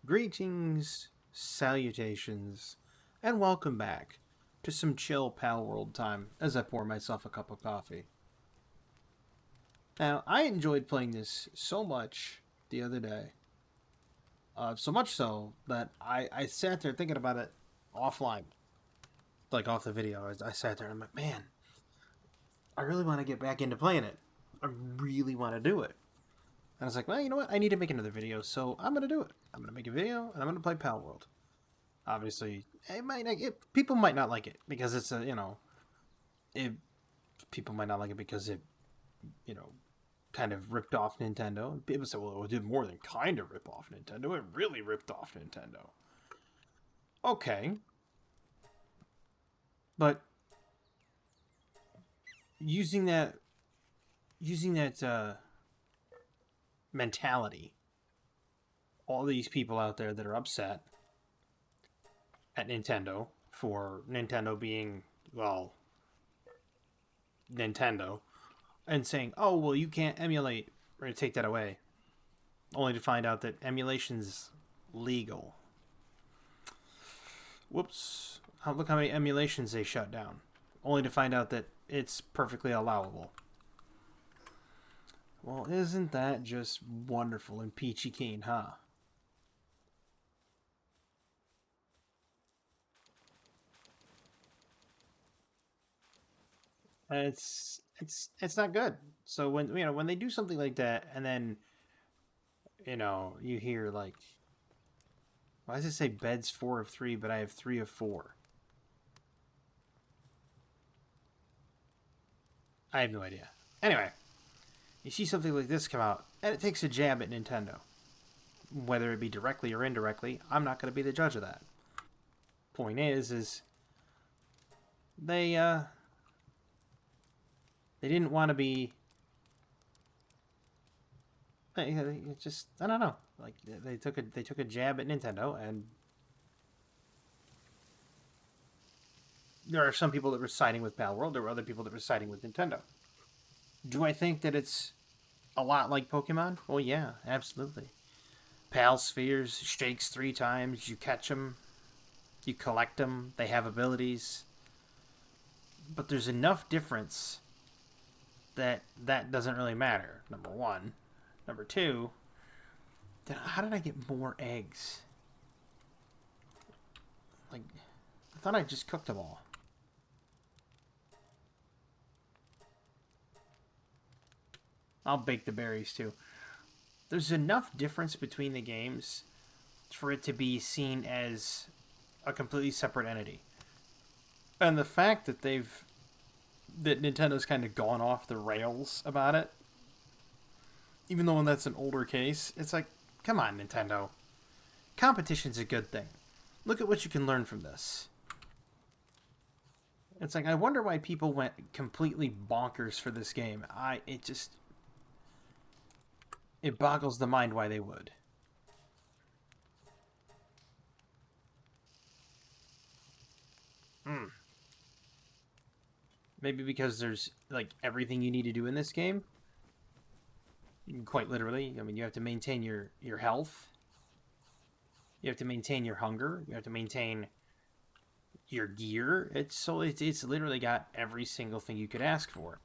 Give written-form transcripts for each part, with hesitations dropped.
Greetings, salutations, and welcome back to some chill Palworld time as I pour myself a cup of coffee. Now, I enjoyed playing this so much the other day. So much so that I sat there thinking about it offline, like off the video. I sat there and I'm like, man, I really want to get back into playing it. I really want to do it. And I was like, well, you know what? I need to make another video, so I'm going to do it. I'm going to make a video, and I'm going to play Palworld. Obviously, people might not like it because it's people might not like it because it, you know, kind of ripped off Nintendo. And people say, well, it did more than kind of rip off Nintendo. It really ripped off Nintendo. Okay. But using that mentality, all these people out there that are upset at Nintendo for Nintendo being, well, Nintendo, and saying, oh, well, you can't emulate, we're going to take that away, only to find out that emulation's legal. Whoops. Look how many emulations they shut down, only to find out that it's perfectly allowable. Well, isn't that just wonderful and peachy keen, huh? It's not good. So when they do something like that, and then you hear like, why does it say beds 4 of 3, but I have 3 of 4? I have no idea. Anyway, you see something like this come out, and it takes a jab at Nintendo, whether it be directly or indirectly. I'm not going to be the judge of that. Point is they they didn't want to be. Just I don't know. Like they took a jab at Nintendo, and there are some people that were siding with Palworld. There were other people that were siding with Nintendo. Do I think that it's a lot like Pokemon? Well, yeah, absolutely. Pal spheres shakes 3 times. You catch them, you collect them. They have abilities, but there's enough difference that doesn't really matter. Number one. Number two, how did I get more eggs? Like, I thought I just cooked them all. I'll bake the berries too. There's enough difference between the games for it to be seen as a completely separate entity. And the fact that Nintendo's kind of gone off the rails about it, even though that's an older case, it's like, come on, Nintendo. Competition's a good thing. Look at what you can learn from this. It's like, I wonder why people went completely bonkers for this game. It boggles the mind why they would. Maybe because there's, like, everything you need to do in this game. Quite literally. I mean, you have to maintain your health. You have to maintain your hunger. You have to maintain your gear. It's literally got every single thing you could ask for.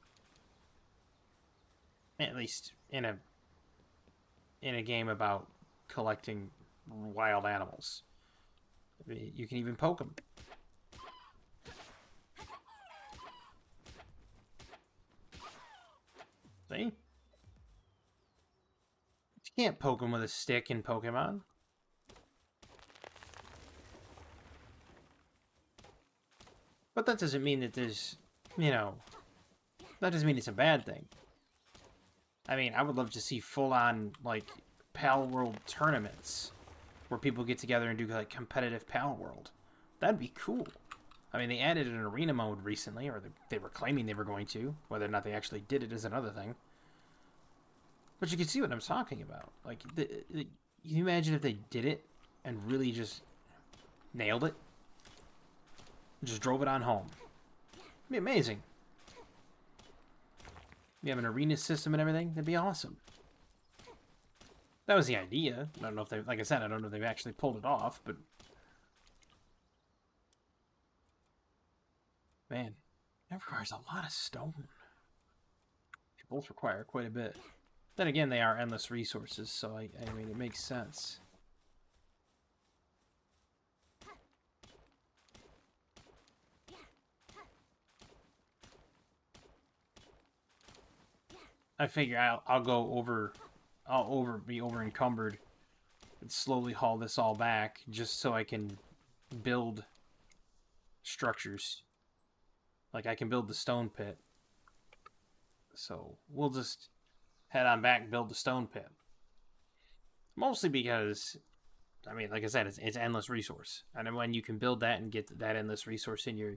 At least in a game about collecting wild animals. I mean, you can even poke them. See? You can't poke them with a stick in Pokemon. But that doesn't mean that there's, that doesn't mean it's a bad thing. I mean, I would love to see full-on, like, Palworld tournaments where people get together and do, like, competitive Palworld. That'd be cool. I mean, they added an arena mode recently, or they were claiming they were going to. Whether or not they actually did it is another thing. But you can see what I'm talking about. Like, can you imagine if they did it and really just nailed it? Just drove it on home. It'd be amazing. You have an arena system and everything. That'd be awesome. That was the idea. I don't know if they, like I said, I don't know if they've actually pulled it off, but man, that requires a lot of stone. They both require quite a bit. Then again, they are endless resources, so I mean, it makes sense. I figure I'll go over, be over encumbered and slowly haul this all back just so I can build structures. Like I can build the stone pit. So we'll just head on back and build the stone pit. Mostly because, I mean, like I said, it's endless resource. And then when you can build that and get that endless resource in your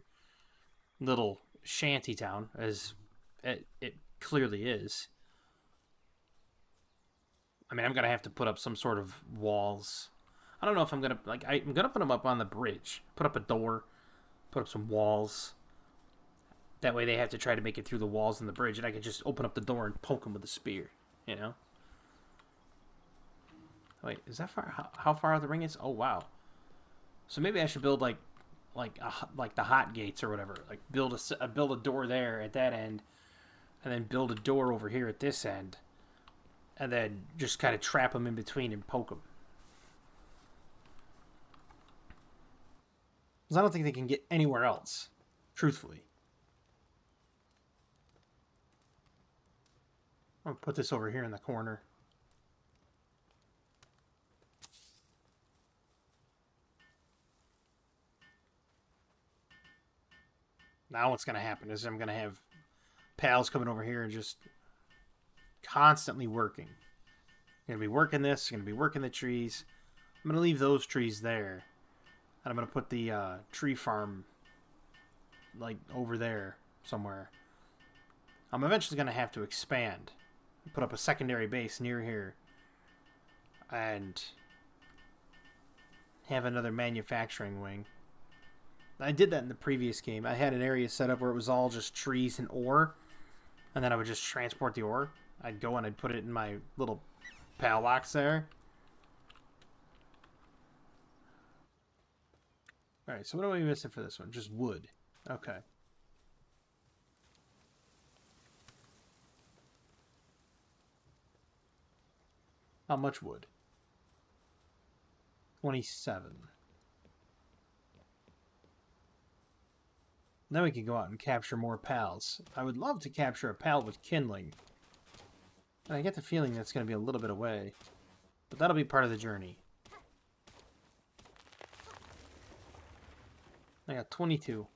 little shanty town, as it clearly is, I mean, I'm going to have to put up some sort of walls. I don't know if I'm going to, like, I'm going to put them up on the bridge. Put up a door, put up some walls. That way they have to try to make it through the walls and the bridge, and I can just open up the door and poke them with a spear, you know? Wait, is that far? How far the ring is? Oh, wow. So maybe I should build, like the hot gates or whatever. Like, build a door there at that end, and then build a door over here at this end, and then just kind of trap them in between and poke them. Because I don't think they can get anywhere else, truthfully. I'm gonna put this over here in the corner. Now what's gonna happen is I'm gonna have pals coming over here and just constantly working. Gonna be working this, gonna be working the trees. I'm gonna leave those trees there. And I'm gonna put the tree farm like over there somewhere. I'm eventually gonna have to expand. Put up a secondary base near here. And have another manufacturing wing. I did that in the previous game. I had an area set up where it was all just trees and ore. And then I would just transport the ore. I'd go and I'd put it in my little pal box there. Alright, so what are we missing for this one? Just wood. Okay. How much wood? 27. Then we can go out and capture more pals. I would love to capture a pal with kindling. And I get the feeling that's going to be a little bit away. But that'll be part of the journey. I got 22.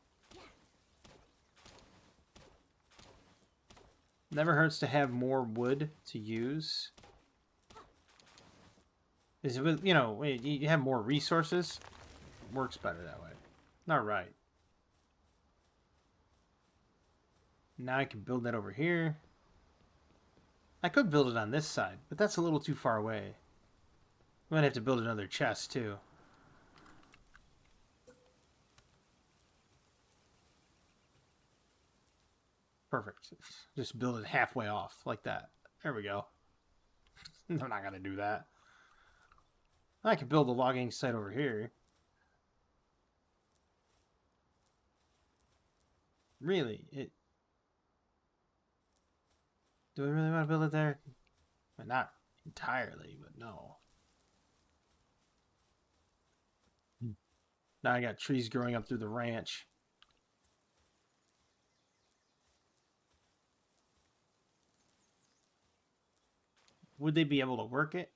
Never hurts to have more wood to use. Is it with, you know, you have more resources? Works better that way. Alright. Now I can build that over here. I could build it on this side, but that's a little too far away. I might have to build another chest, too. Perfect. Just build it halfway off, like that. There we go. I'm not going to do that. I can build a logging site over here. Really? Do I really want to build it there? Well, not entirely, but no. Now I got trees growing up through the ranch. Would they be able to work it?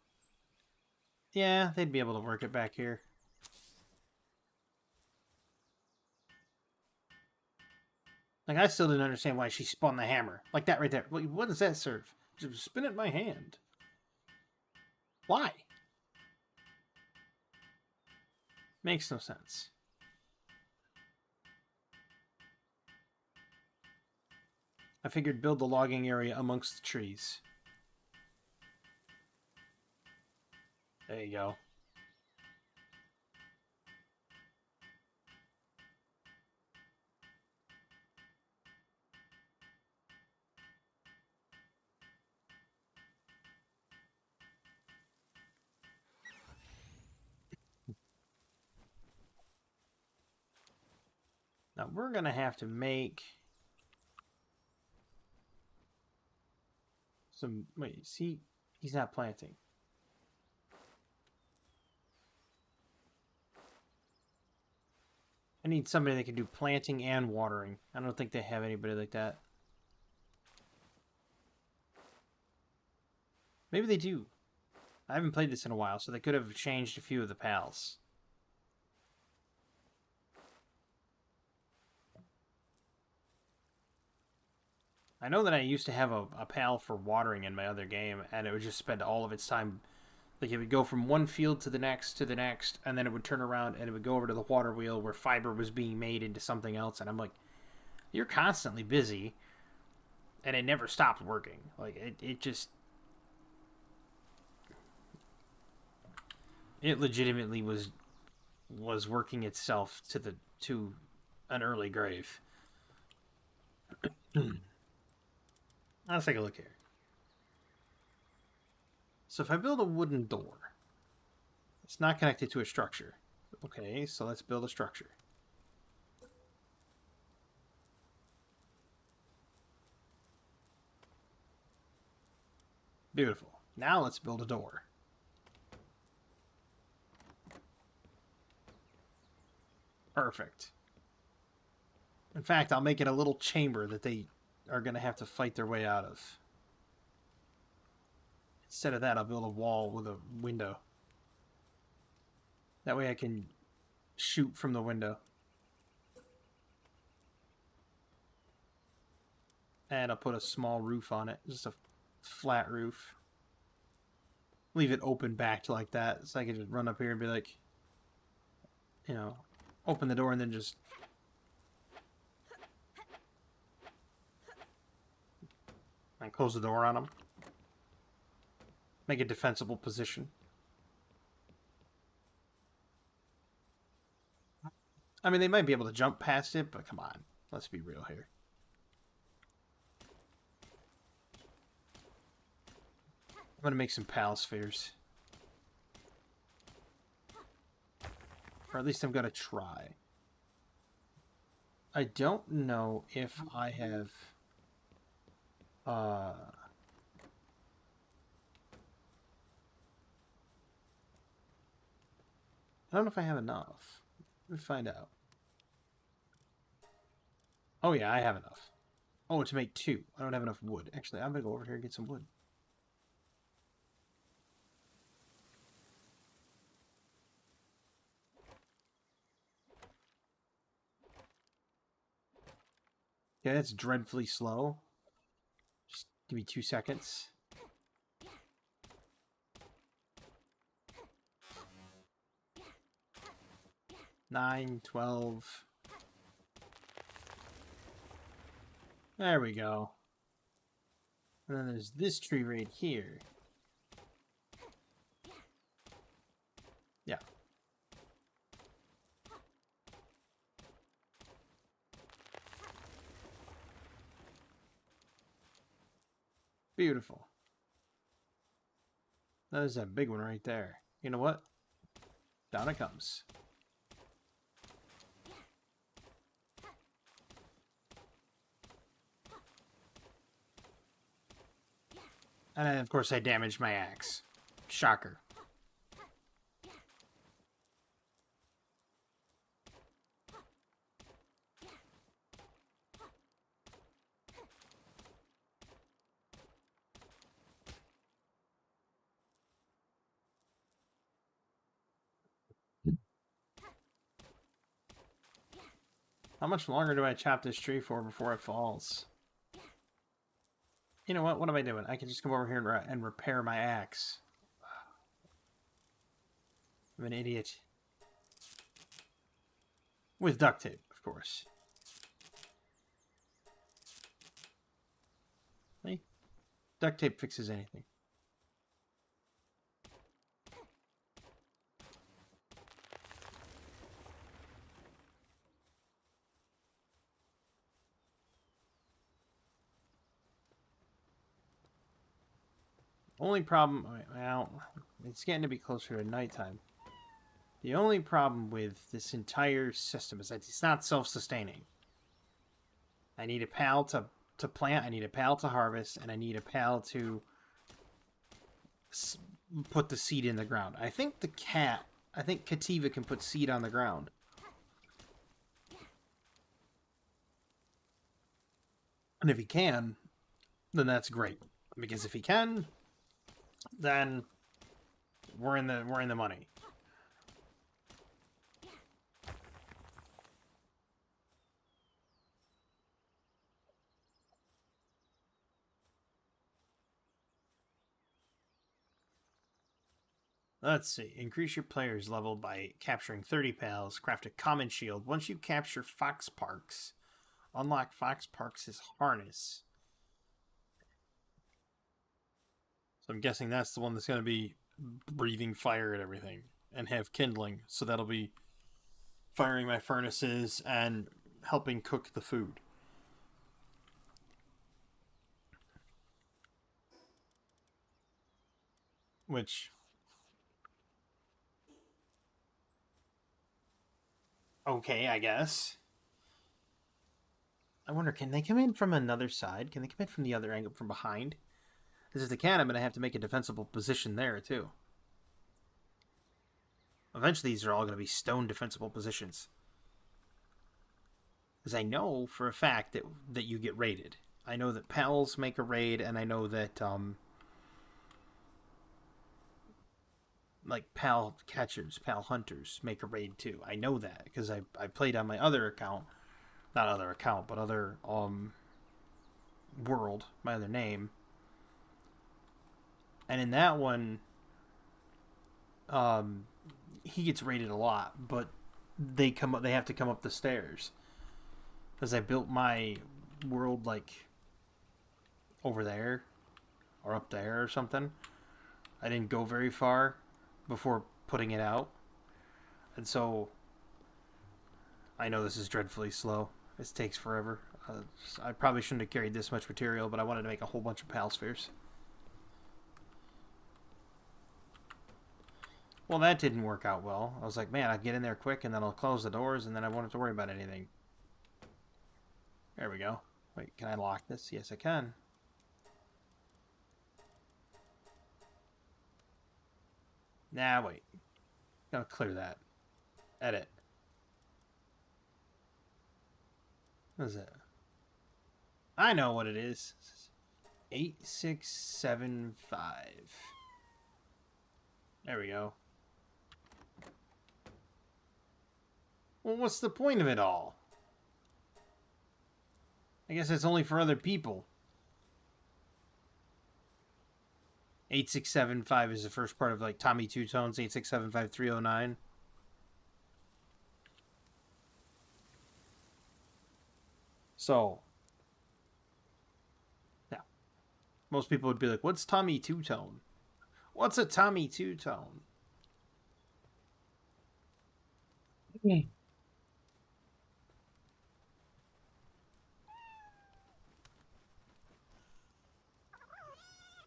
Yeah, they'd be able to work it back here. Like, I still didn't understand why she spun the hammer. Like that right there. What does that serve? Just spin it in my hand. Why? Makes no sense. I figured build the logging area amongst the trees. There you go. We're gonna have to make some... Wait, see? He's not planting. I need somebody that can do planting and watering. I don't think they have anybody like that. Maybe they do. I haven't played this in a while, so they could have changed a few of the pals. I know that I used to have a pal for watering in my other game, and it would just spend all of its time... Like, it would go from one field to the next, and then it would turn around and it would go over to the water wheel where fiber was being made into something else. And I'm like, you're constantly busy, and it never stopped working. Like, it just... It legitimately was working itself to an early grave. Let's take a look here. So if I build a wooden door, it's not connected to a structure. Okay, so let's build a structure. Beautiful. Now let's build a door. Perfect. In fact, I'll make it a little chamber that they are going to have to fight their way out of. Instead of that, I'll build a wall with a window. That way I can shoot from the window. And I'll put a small roof on it. Just a flat roof. Leave it open backed like that. So I can just run up here and be like, you know, open the door and then just... And close the door on them. Make a defensible position. I mean, they might be able to jump past it, but come on. Let's be real here. I'm going to make some pal spheres. Or at least I'm going to try. I don't know if I have... I don't know if I have enough. Let me find out. Oh yeah, I have enough. Oh, to make 2. I don't have enough wood. Actually, I'm going to go over here and get some wood. Yeah, that's dreadfully slow. Just give me 2 seconds. Nine, 12. There we go. And then there's this tree right here. Yeah. Beautiful. That is a big one right there. You know what? Down it comes. And then, of course, I damaged my axe. Shocker. How much longer do I chop this tree for before it falls? You know what? What am I doing? I can just come over here and repair my axe. I'm an idiot. With duct tape, of course. Hey, duct tape fixes anything. Only problem, well, it's getting to be closer to nighttime. The only problem with this entire system is that it's not self-sustaining. I need a pal to plant, I need a pal to harvest, and I need a pal to put the seed in the ground. I think Kativa can put seed on the ground. And if he can, then that's great. Because if he can, then we're in the money. Let's see. Increase your player's level by capturing 30 pals. Craft a common shield. Once you capture Fox Parks, unlock Fox Parks' harness. So I'm guessing that's the one that's going to be breathing fire at everything and have kindling. So that'll be firing my furnaces and helping cook the food. Which... okay, I guess. I wonder, can they come in from another side? Can they come in from the other angle, from behind? Because if they can, I'm going to have to make a defensible position there, too. Eventually, these are all going to be stone defensible positions. Because I know for a fact that you get raided. I know that pals make a raid, and I know that, like, pal catchers, pal hunters make a raid, too. I know that, because I played on my other account. Not other account, but other, world, my other name. And in that one, he gets raided a lot, but they have to come up the stairs. Because I built my world, like, over there, or up there or something. I didn't go very far before putting it out. And so, I know this is dreadfully slow. This takes forever. I probably shouldn't have carried this much material, but I wanted to make a whole bunch of pal spheres. Well, that didn't work out well. I was like, man, I'll get in there quick, and then I'll close the doors, and then I won't have to worry about anything. There we go. Wait, can I lock this? Yes, I can. Nah, wait. Gotta clear that. Edit. What is it? I know what it is. 8675. There we go. Well, what's the point of it all? I guess it's only for other people. 8675 is the first part of, like, Tommy Two Tones, 8675309. So, yeah. Most people would be like, what's Tommy Two Tone? What's a Tommy Two Tone?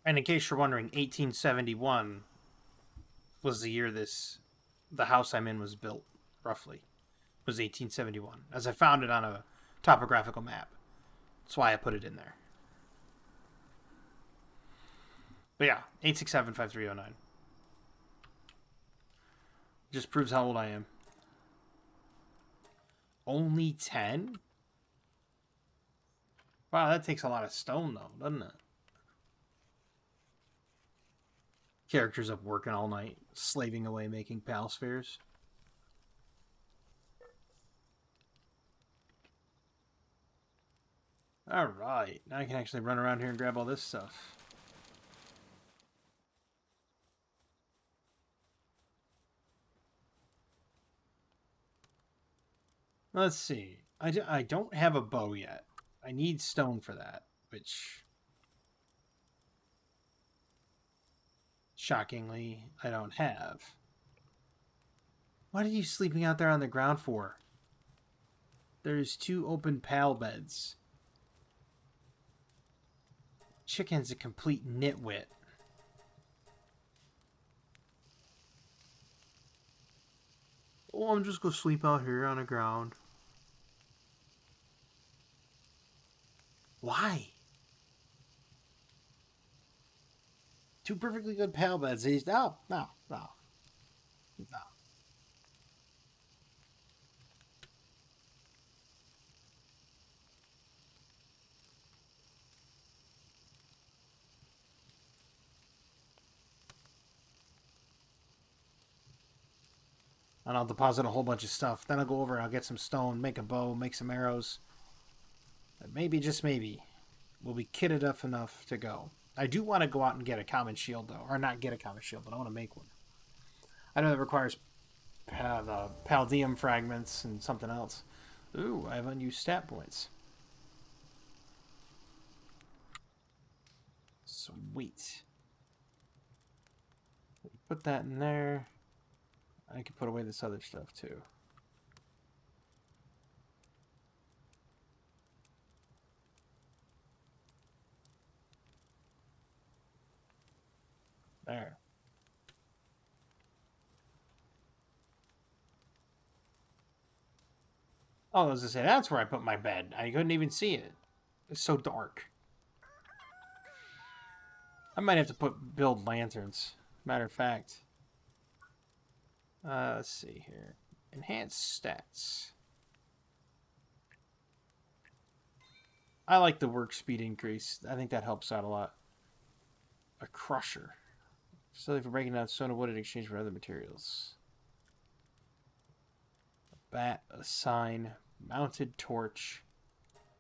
And in case you're wondering, 1871 was the year the house I'm in was built, roughly. It was 1871, as I found it on a topographical map. That's why I put it in there. But yeah, 8675309. Just proves how old I am. Only 10? Wow, that takes a lot of stone, though, doesn't it? Characters up working all night, slaving away making pal spheres. Alright, now I can actually run around here and grab all this stuff. Let's see. I don't have a bow yet. I need stone for that, which... shockingly, I don't have. What are you sleeping out there on the ground for? There's 2 open pal beds. Chicken's a complete nitwit. Oh, I'm just gonna sleep out here on the ground. Why? Two perfectly good pal beds. He's no. And I'll deposit a whole bunch of stuff. Then I'll go over and I'll get some stone, make a bow, make some arrows. And maybe, just maybe, we'll be kitted up enough to go. I do want to go out and get a common shield, though. Or not get a common shield, but I want to make one. I know that requires the Paldium fragments and something else. Ooh, I have unused stat points. Sweet. Put that in there. I can put away this other stuff, too. There. Oh, I was gonna say, that's where I put my bed. I couldn't even see it. It's so dark. I might have to build lanterns. Matter of fact. Let's see here. Enhanced stats. I like the work speed increase. I think that helps out a lot. A crusher. Facility for breaking down stone and wood in exchange for other materials. A bat, a sign, mounted torch.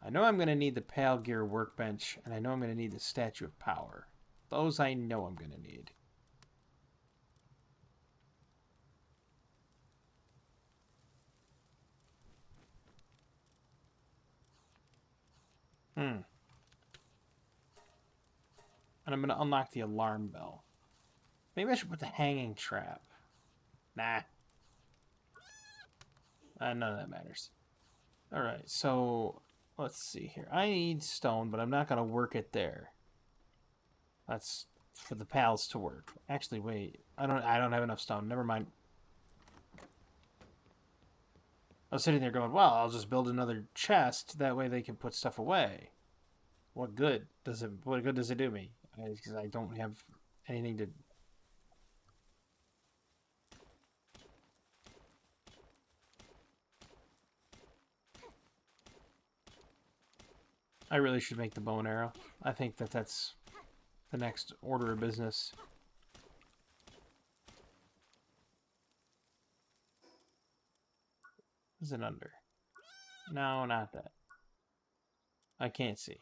I know I'm going to need the Pale Gear workbench, and I know I'm going to need the Statue of Power. Those I know I'm going to need. And I'm going to unlock the alarm bell. Maybe I should put the hanging trap. Nah. None of that matters. Alright, so let's see here. I need stone, but I'm not going to work it there. That's for the pals to work. Actually, wait. I don't have enough stone. Never mind. I was sitting there going, well, I'll just build another chest. That way they can put stuff away. What good does it do me? Because I don't have anything to... I really should make the bow and arrow. I think that's the next order of business. Is it under? No, not that. I can't see.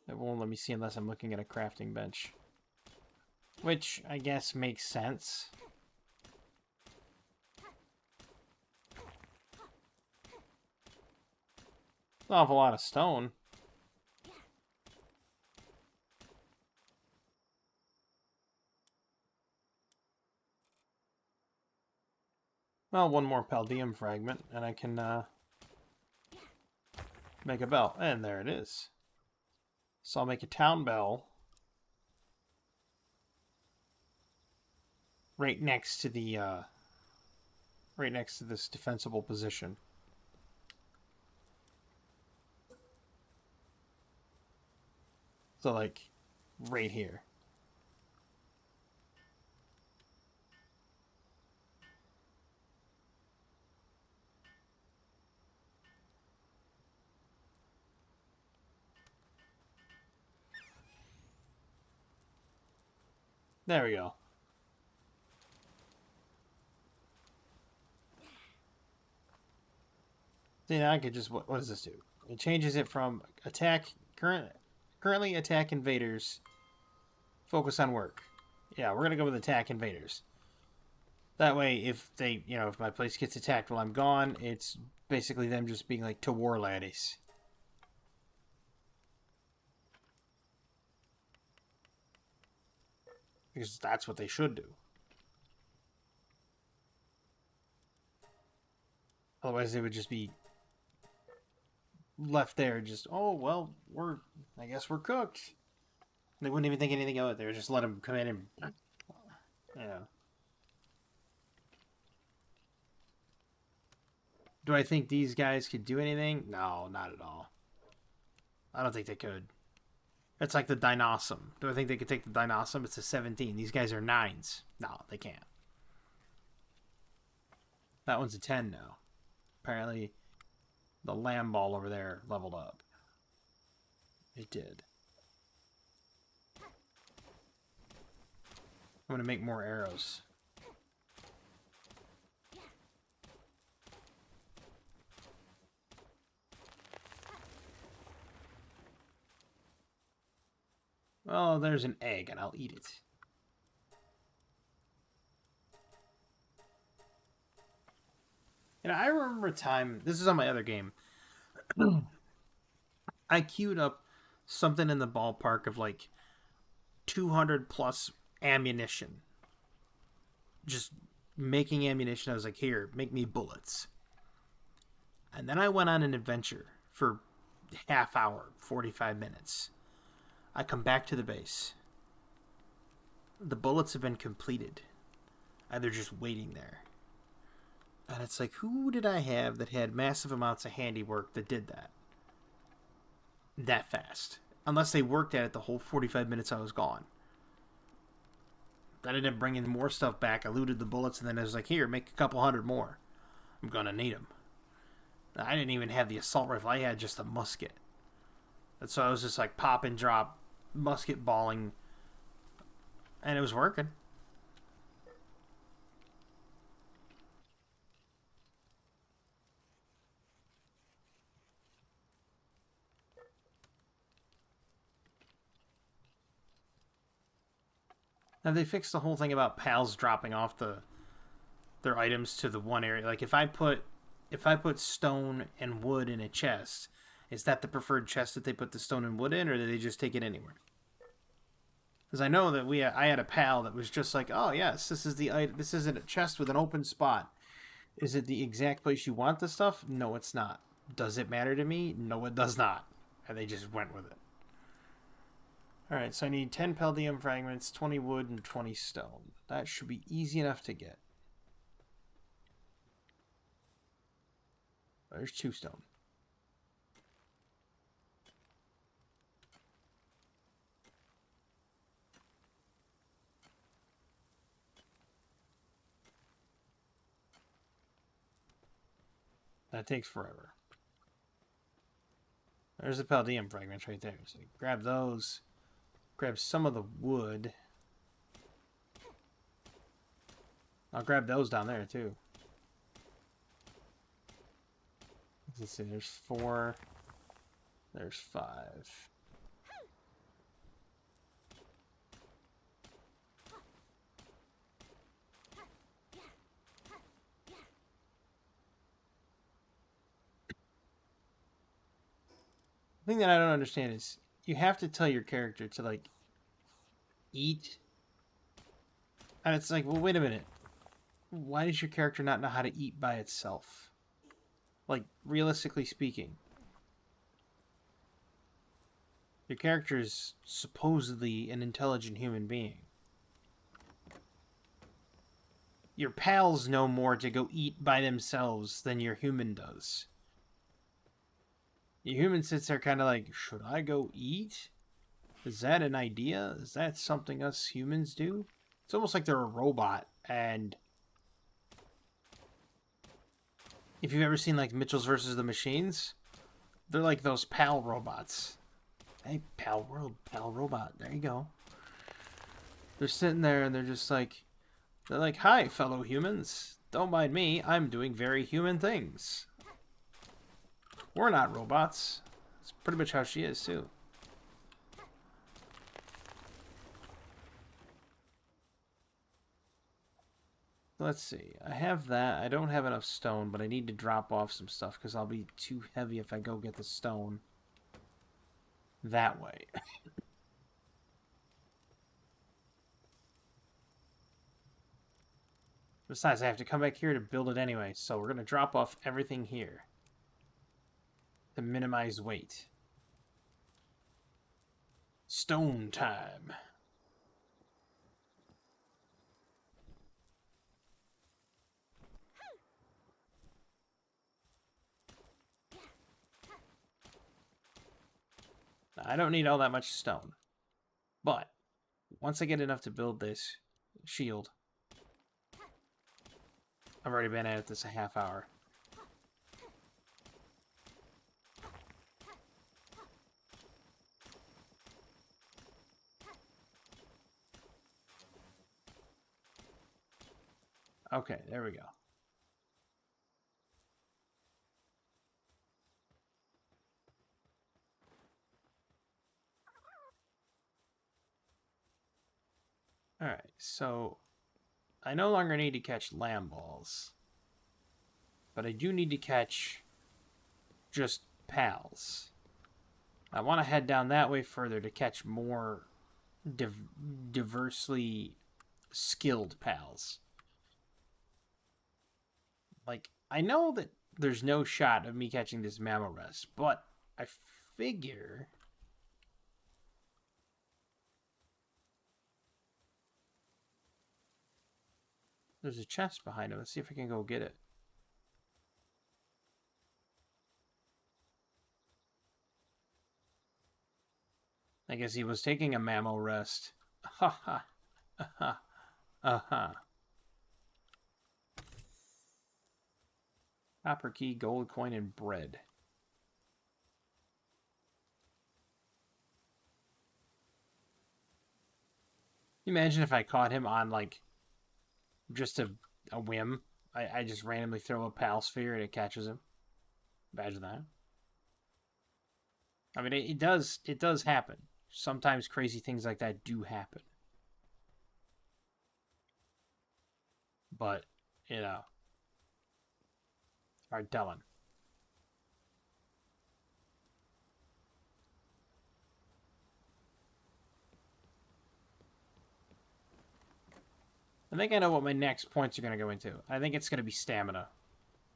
It won't let me see unless I'm looking at a crafting bench. Which, I guess, makes sense. An awful lot of stone. Well, one more Paldium fragment, and I can make a bell. And there it is. So I'll make a town bell right next to this defensible position. So, like, right here. There we go. See, now I could just... What does this do? It changes it from currently attack invaders. Focus on work. Yeah, we're going to go with attack invaders. That way, if if my place gets attacked while I'm gone, it's basically them just being like, to war, laddies. Because that's what they should do. Otherwise, they would just be left there, just, oh, well, I guess we're cooked. They wouldn't even think anything of it. They would just let them come in and, Do I think these guys could do anything? No, not at all. I don't think they could. It's like the Dinosaur. Do I think they could take the Dinosaur? It's a 17. These guys are 9s. No, they can't. That one's a 10 now. Apparently, the lamb ball over there leveled up. It did. I'm gonna make more arrows. Well, there's an egg, and I'll eat it. I remember a time, this is on my other game, I queued up something in the ballpark of like 200 plus ammunition. Just making ammunition. I was like, here, make me bullets. And then I went on an adventure for half hour, 45 minutes. I come back to the base. The bullets have been completed. And they're just waiting there. And it's like, who did I have that had massive amounts of handiwork that did that fast? Unless they worked at it the whole 45 minutes I was gone. I ended up bringing more stuff back. I looted the bullets, and then I was like, here, make a couple hundred more. I'm going to need them. I didn't even have the assault rifle. I had just a musket. And so I was just like pop and drop, musket balling, and it was working. Now they fixed the whole thing about pals dropping off their items to the one area. Like if I put stone and wood in a chest, is that the preferred chest that they put the stone and wood in, or do they just take it anywhere? Because I know that I had a pal that was just like, oh yes, this is a chest with an open spot. Is it the exact place you want the stuff? No, it's not. Does it matter to me? No, it does not. And they just went with it. Alright, so I need 10 Paldium fragments, 20 wood, and 20 stone. That should be easy enough to get. There's 2 stone. That takes forever. There's the Paldium fragments right there. So grab those. Grab some of the wood. I'll grab those down there too. Let's see, there's 4. There's 5. The thing that I don't understand is you have to tell your character to like eat. And it's like, well, wait a minute. Why does your character not know how to eat by itself? Like, realistically speaking. Your character is supposedly an intelligent human being. Your pals know more to go eat by themselves than your human does. Your human sits there kind of like, should I go eat? Is that an idea? Is that something us humans do? It's almost like they're a robot, and if you've ever seen like Mitchell's versus the Machines, they're like those pal robots. Hey, Palworld, pal robot. There you go. They're sitting there and they're just like, hi, fellow humans. Don't mind me. I'm doing very human things. We're not robots. That's pretty much how she is, too. Let's see. I have that. I don't have enough stone, but I need to drop off some stuff because I'll be too heavy if I go get the stone that way. Besides, I have to come back here to build it anyway, so we're going to drop off everything here to minimize weight. Stone time. I don't need all that much stone. But once I get enough to build this shield, I've already been at this a half hour. Okay, there we go. Alright, so I no longer need to catch lamb balls. But I do need to catch just pals. I want to head down that way further to catch more diversely skilled pals. Like, I know that there's no shot of me catching this Mamorest, but I figure... There's a chest behind him. Let's see if I can go get it. I guess he was taking a Mamorest. Ha ha. Ha ha. Copper key, gold coin, and bread. Imagine if I caught him on, like, just a whim. I just randomly throw a pal sphere and it catches him. Imagine that. I mean, it does happen. Sometimes crazy things like that do happen. But, you know, hard telling. I think I know what my next points are going to go into. I think it's going to be stamina.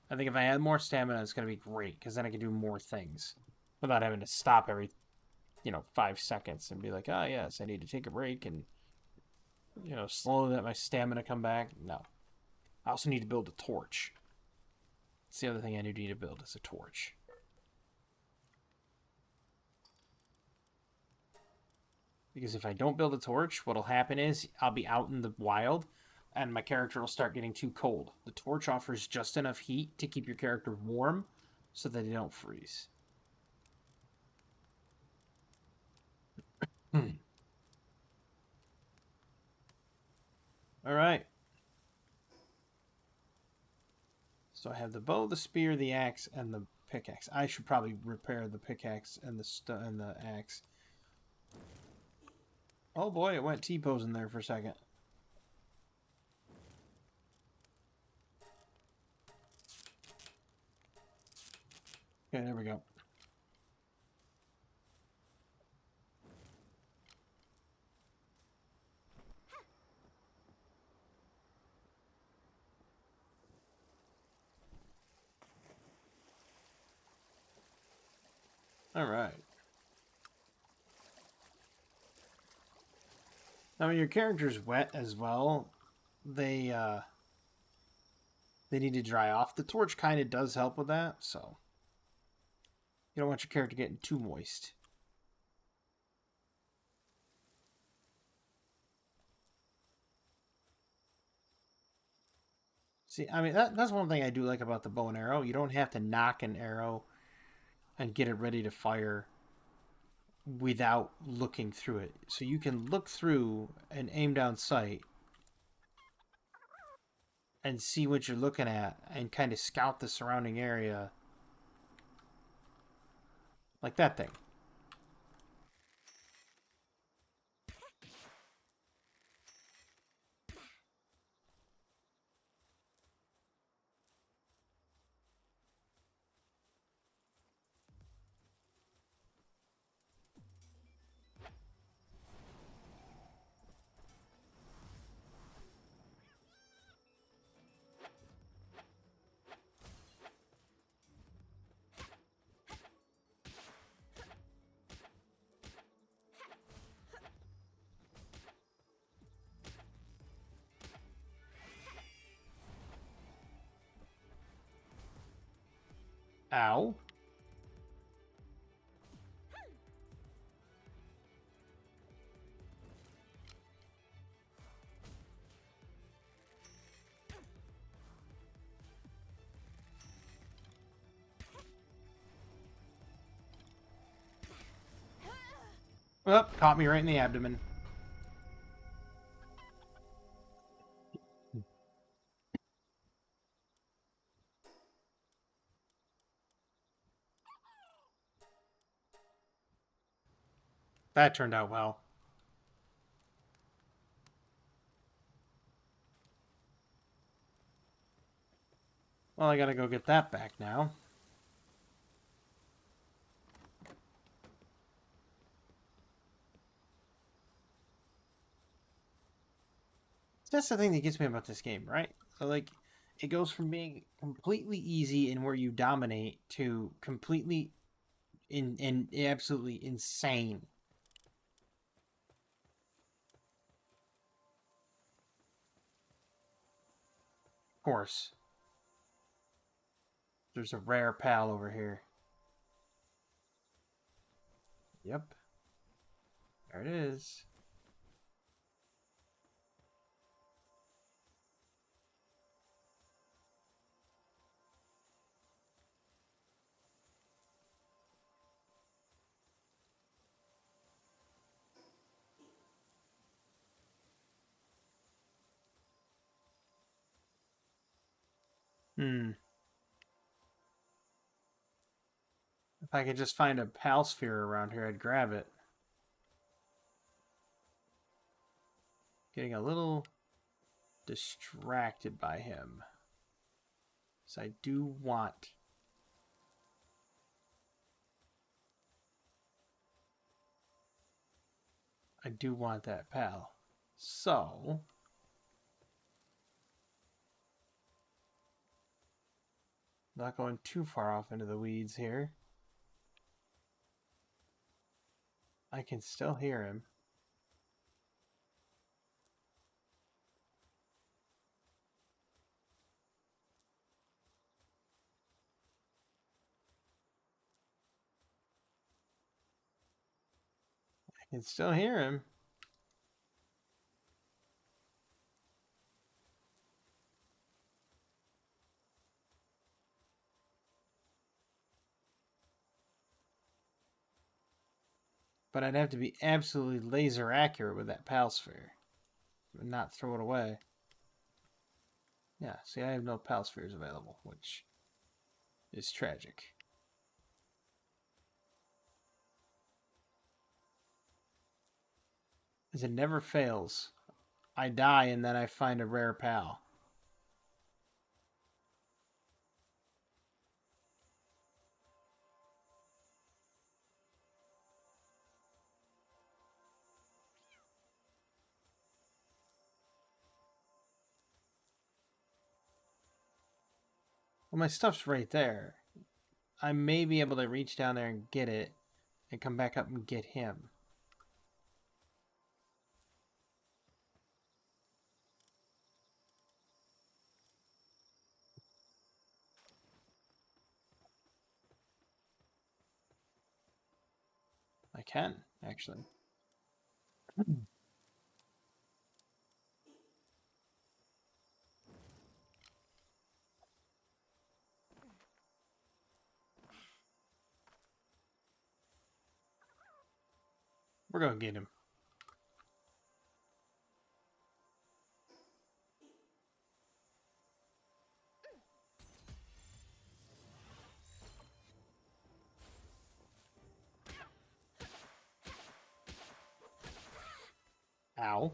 I think if I had more stamina, it's going to be great, because then I can do more things without having to stop every, 5 seconds and be like, oh, yes, I need to take a break and, slowly let my stamina come back. No. I also need to build a torch. That's the other thing I need to build is a torch. Because if I don't build a torch, what'll happen is I'll be out in the wild and my character will start getting too cold. The torch offers just enough heat to keep your character warm so that they don't freeze. Alright. So I have the bow, the spear, the axe, and the pickaxe. I should probably repair the pickaxe and the axe. Oh boy, it went T-posing there for a second. Okay, there we go. Alright. Now, when your character's wet as well, they need to dry off. The torch kind of does help with that, so you don't want your character getting too moist. See, I mean, that's one thing I do like about the bow and arrow. You don't have to knock an arrow and get it ready to fire without looking through it. So you can look through and aim down sight and see what you're looking at and kind of scout the surrounding area. Like that thing. Ow. Oh, caught me right in the abdomen. That turned out well. Well, I gotta go get that back now. That's the thing that gets me about this game, right? So, like, it goes from being completely easy and where you dominate to completely in absolutely insane. Of course, there's a rare pal over here. Yep, there it is. Hmm. If I could just find a pal sphere around here, I'd grab it. Getting a little distracted by him. So I do want. I do want that pal. So. Not going too far off into the weeds here. I can still hear him. I can still hear him. But I'd have to be absolutely laser accurate with that pal sphere. And not throw it away. Yeah, see, I have no pal spheres available, which is tragic. As it never fails. I die and then I find a rare pal. Well, my stuff's right there. I may be able to reach down there and get it and come back up and get him. I can, actually. We're going to get him. Ow.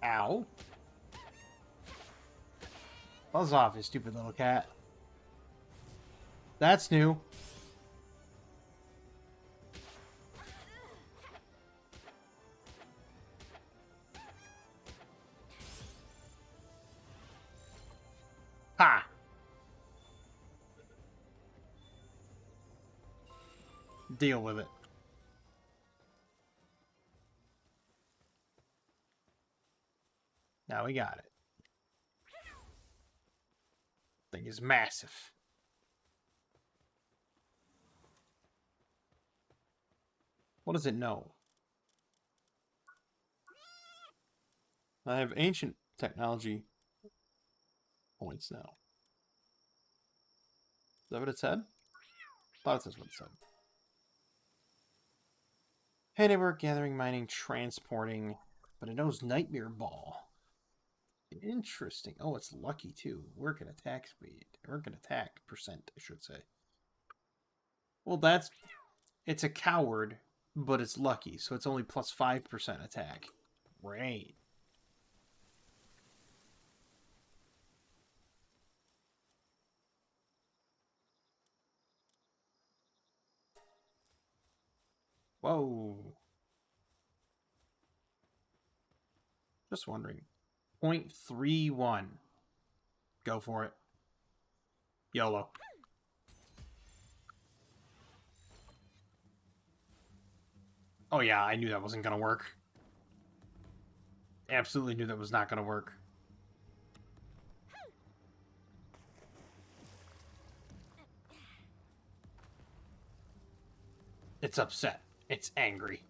Ow. Buzz off, you stupid little cat. That's new. Ha! Deal with it. Now we got it. Thing is massive. What does it know? I have ancient technology points now. that what it said? Thought it says what it said. Headed work, gathering, mining, transporting, but it knows Nightmare Ball. Interesting. Oh, it's lucky too. Work and attack speed. Work and attack percent, I should say. Well, it's a coward, but it's lucky, so it's only plus 5% attack. Great. Whoa. Just wondering. 0.31. Go for it. YOLO. Oh yeah, I knew that wasn't gonna work. Absolutely knew that was not gonna work. It's upset. It's angry.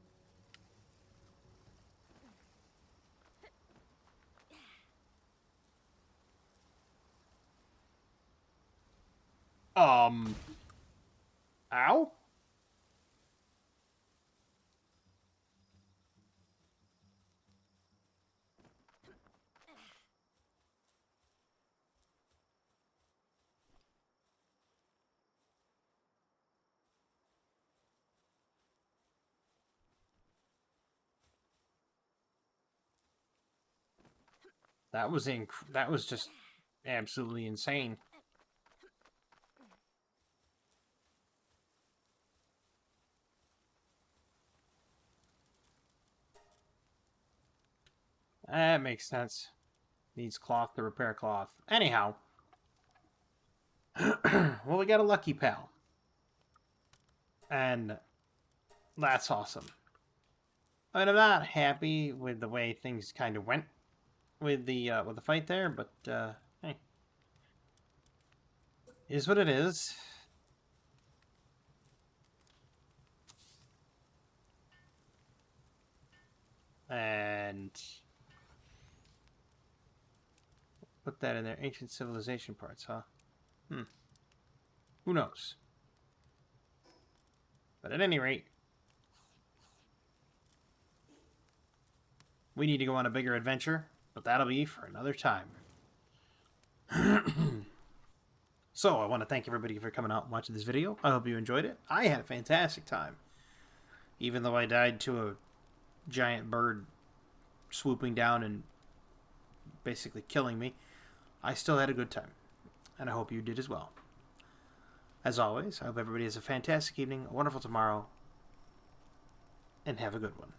Ow? That was just absolutely insane. That makes sense. Needs cloth to repair cloth. Anyhow. Well, we got a lucky pal. And that's awesome. I mean, I'm not happy with the way things kind of went with the fight there, but hey, is what it is. And put that in there. Ancient civilization parts, huh? Who knows? But at any rate, we need to go on a bigger adventure, but that'll be for another time. So, I want to thank everybody for coming out and watching this video. I hope you enjoyed it. I had a fantastic time. Even though I died to a giant bird swooping down and basically killing me, I still had a good time. And I hope you did as well. As always, I hope everybody has a fantastic evening, a wonderful tomorrow, and have a good one.